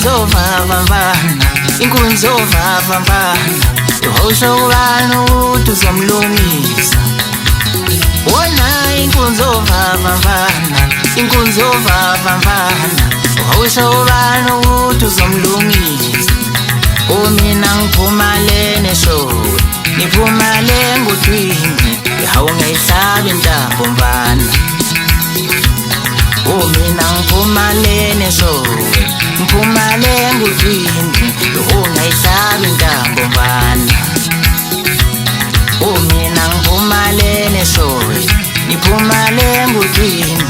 inkunzo vavavana, inkunzo vavavana, uhosho ubani ukuthi uzomlungisa. Wona inkunzo vavavana, inkunzo vavavana, uhosho ubani ukuthi uzomlungisa. Mina ngiphuma le neshowe, ngiphuma le ngudwini, hawu ngiyihlaba intambo mfana. Mina ngiphuma le neshowe, ngiphuma le ngudwini, hawu ngiyihlaba intambo mfana. Mina ngiphuma le neshowe, ngiphuma le ngudwini,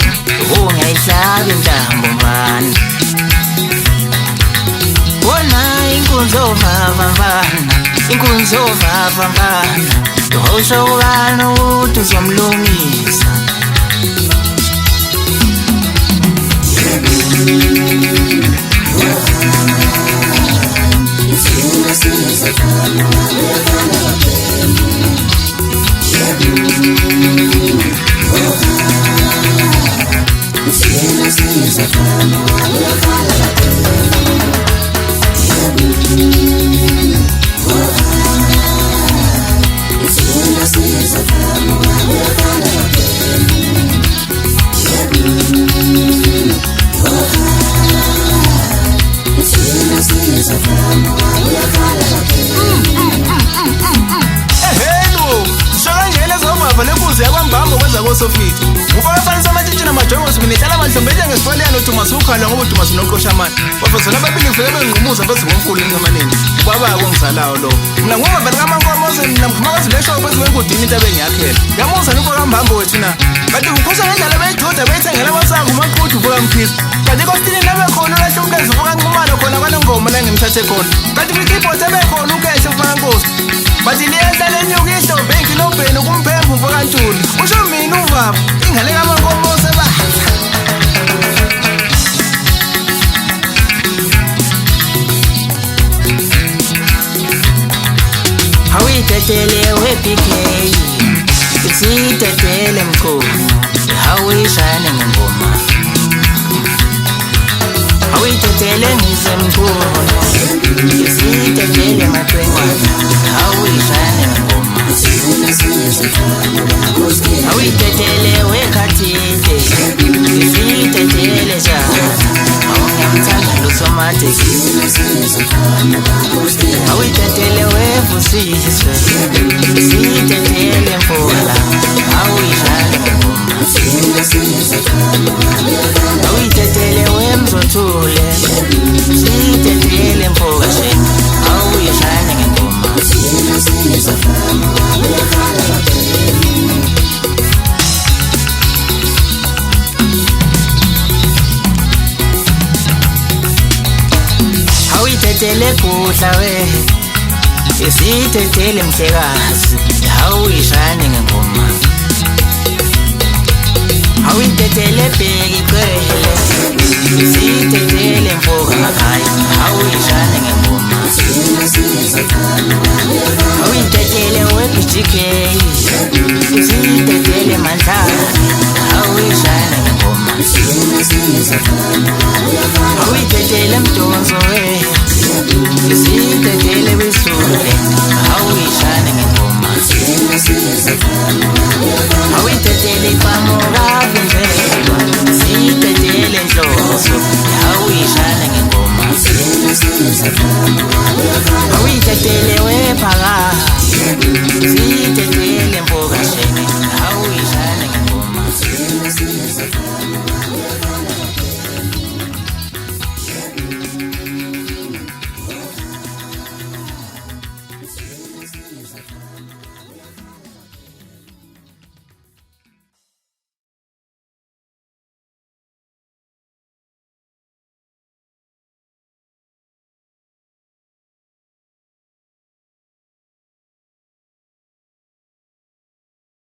hawu ngiyihlaba intambo mfana. Inkunzo vavavana, inkunzo vavavana, uhosho ubani ukuthi uzomlungisa. Sofiti ufaka fanisa amatshitshi namajongo sikunehlala madlombele ngesifaleyano Thomas ukhala ngoba Thomas noqoshamani bafazana babili ngifike bengqumuza phezu komfulu enqamaneni kwabako ngizalayo lo mina ngoba vele kamankomo mina mkhumakazi lesho phezu kwenkudini into abengiyakhela yamuza niko kamhambo wethu na kanti ukhosha ngendlela beyithoda beyithengela amasango umaqhudu uvuka mphisa kanti kostini nabe khona ulahle umlenze uvuka nqumalo khona kwale ngoma la ngimthathe khona kanti kwi-keyboard abekhona ukehle ufaka nkosi bathi liyehla lenyuka ihlombe engilobheni kumphembu uvuka ntuli usho mina uvaba ingane kamankomo seba Hawitetele we-PK, isitetele mkhulu, hawishane ngengoma. Hawitetele ngizemkhulu, isitetele matwengwana, hawishane ngengoma. Hawitetele we-Khathide, isitetele jana, awungiyamthanda lusomatic. Hawitetele wevusiswe, isitetele mfola, hawishane ngengoma. Hawitetele wemzothule, isitetele mfoka sheni, hawishane ngengoma. Hawitetele kudla we, isitetele mhlekazi, hawishane ngengoma. Hawitetele bheki kwele, isitetele mfoka makhaya, hawishane ngengoma. Hawitetele we-BGK, isitetele mandlana, hawishane ngengoma. Hawitetele mdonso we, isitetele wisule, hawishane ngengoma. Hawitetele iqhamuka vinjelwa, isitetele nhloso, hawishane ngengoma. Hawitetele wephakathi,